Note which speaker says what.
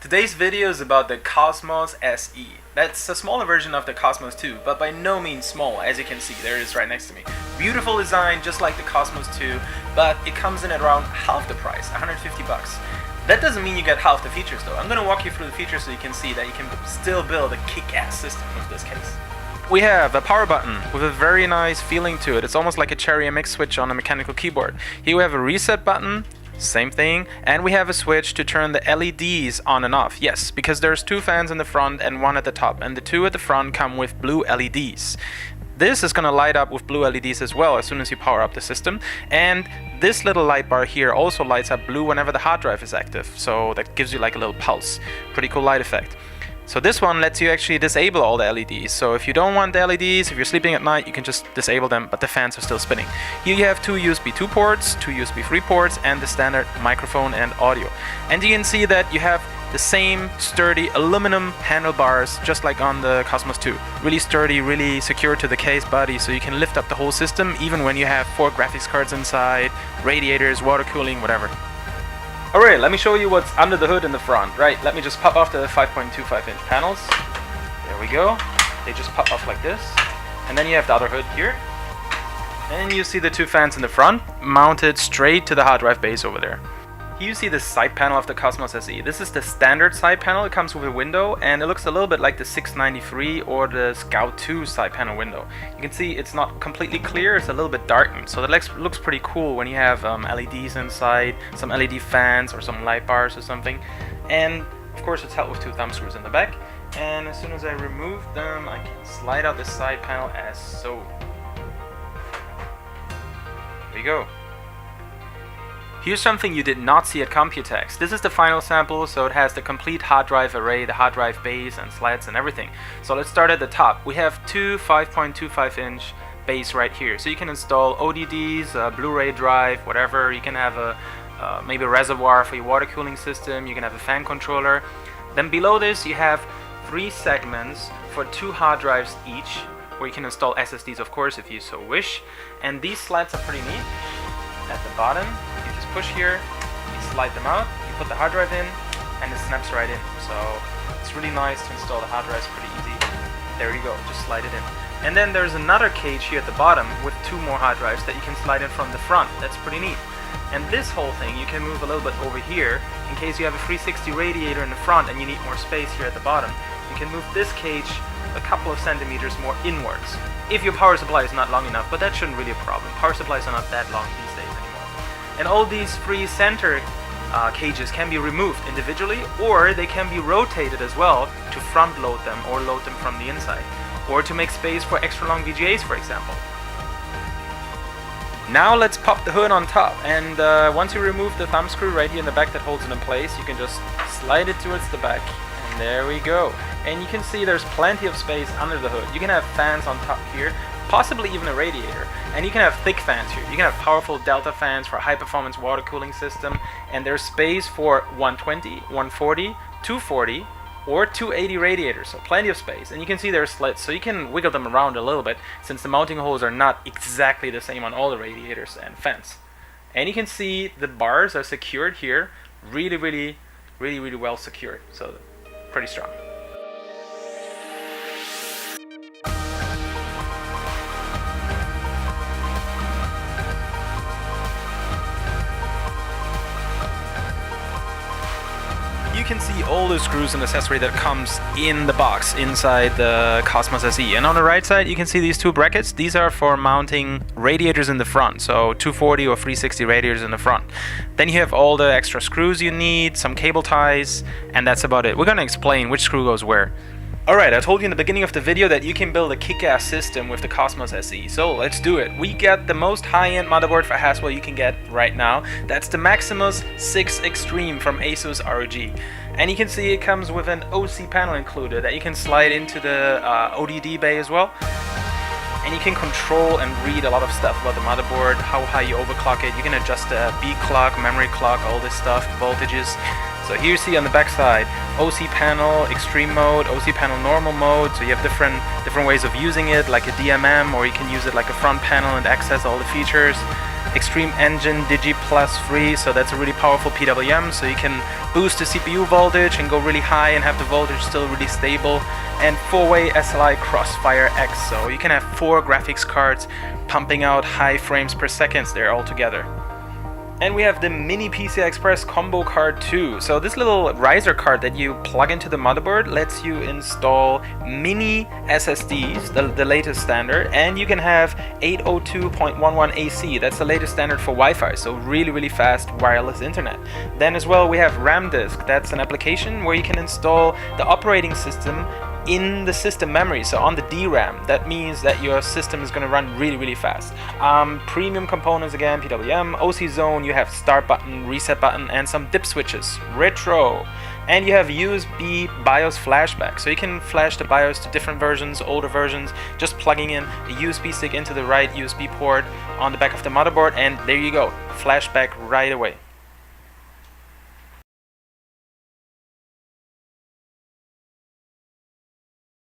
Speaker 1: Today's video is about the Cosmos SE. That's a smaller version of the Cosmos 2, but by no means small, as you can see, there it is right next to me. Beautiful design, just like the Cosmos 2, but it comes in at around half the price, 150 bucks. That doesn't mean you get half the features though. I'm gonna walk you through the features so you can see that you can still build a kick-ass system with this case. We have a power button with a very nice feeling to it. It's almost like a Cherry MX switch on a mechanical keyboard. Here we have a reset button. Same thing, and we have a switch to turn the LEDs on and off. Yes, because there's two fans in the front and one at the top, and the two at the front come with blue LEDs. This is going to light up with blue LEDs as well as soon as you power up the system, and this little light bar here also lights up blue whenever the hard drive is active, so that gives you like a little pulse. Pretty cool light effect. So this one lets you actually disable all the LEDs. So if you don't want the LEDs, if you're sleeping at night, you can just disable them, but the fans are still spinning. Here you have two USB 2 ports, two USB 3 ports, and the standard microphone and audio. And you can see that you have the same sturdy aluminum handlebars, just like on the Cosmos 2. Really sturdy, really secure to the case body, so you can lift up the whole system, even when you have 4 graphics cards inside, radiators, water cooling, whatever. Alright, let me show you what's under the hood in the front. Right, let me just pop off the 5.25 inch panels. There we go. They just pop off like this. And then you have the other hood here. And you see the two fans in the front, mounted straight to the hard drive base over there. Here you see the side panel of the Cosmos SE. This is the standard side panel. It comes with a window, and it looks a little bit like the 693 or the Scout 2 side panel window. You can see it's not completely clear, it's a little bit darkened, so that looks pretty cool when you have LEDs inside, some LED fans or some light bars or something. And of course it's held with 2 thumb screws in the back, and as soon as I remove them I can slide out the side panel as so. There you go. Here's something you did not see at Computex. This is the final sample, so it has the complete hard drive array, the hard drive base and sleds and everything. So let's start at the top. We have two 5.25 inch base right here. So you can install ODDs, a Blu-ray drive, whatever. You can have a maybe a reservoir for your water cooling system. You can have a fan controller. Then below this you have 3 segments for 2 hard drives each, where you can install SSDs, of course, if you so wish. And these slats are pretty neat. At the bottom, you just push here, you slide them out, you put the hard drive in, and it snaps right in. So it's really nice to install the hard drives, pretty easy. There you go, just slide it in. And then there's another cage here at the bottom with 2 more hard drives that you can slide in from the front. That's pretty neat. And this whole thing you can move a little bit over here in case you have a 360 radiator in the front and you need more space here at the bottom. You can move this cage a couple of centimeters more inwards, if your power supply is not long enough, but that shouldn't really be a problem. Power supplies are not that long these days anymore. And all these 3 center cages can be removed individually, or they can be rotated as well to front load them or load them from the inside, or to make space for extra long VGAs, for example. Now let's pop the hood on top, and once you remove the thumb screw right here in the back that holds it in place, you can just slide it towards the back, and there we go. And you can see there's plenty of space under the hood. You can have fans on top here, possibly even a radiator, and you can have thick fans here. You can have powerful delta fans for a high performance water cooling system, and there's space for 120, 140, 240 or 280 radiators, so plenty of space. And you can see there's slits, so you can wiggle them around a little bit since the mounting holes are not exactly the same on all the radiators and fans. And you can see the bars are secured here, really well secured, so pretty strong. You can see all the screws and accessory that comes in the box inside the Cosmos SE. And on the right side you can see these 2 brackets. These are for mounting radiators in the front, so 240 or 360 radiators in the front. Then you have all the extra screws you need, some cable ties, and that's about it. We're gonna explain which screw goes where. Alright, I told you in the beginning of the video that you can build a kick-ass system with the Cosmos SE, so let's do it. We got the most high-end motherboard for Haswell you can get right now. That's the Maximus 6 Extreme from Asus ROG. And you can see it comes with an OC panel included that you can slide into the ODD bay as well. And you can control and read a lot of stuff about the motherboard, how high you overclock it. You can adjust the B clock, memory clock, all this stuff, voltages. So here you see on the back side, OC panel, extreme mode, OC panel normal mode, so you have different ways of using it, like a DMM, or you can use it like a front panel and access all the features. Extreme Engine Digi Plus 3, so that's a really powerful PWM, so you can boost the CPU voltage and go really high and have the voltage still really stable. And 4-way SLI Crossfire X, so you can have 4 graphics cards pumping out high frames per second there all together. And we have the Mini PCI Express Combo Card 2. So this little riser card that you plug into the motherboard lets you install mini SSDs, the latest standard, and you can have 802.11 AC. That's the latest standard for Wi-Fi, so really fast wireless internet. Then as well we have RAM Disk. That's an application where you can install the operating system in the system memory, so on the DRAM. That means that your system is going to run really fast. Premium components again, PWM, OC Zone, you have start button, reset button, and some dip switches. Retro. And you have USB BIOS flashback, so you can flash the BIOS to different versions, older versions, just plugging in a USB stick into the right USB port on the back of the motherboard, and there you go, flashback right away.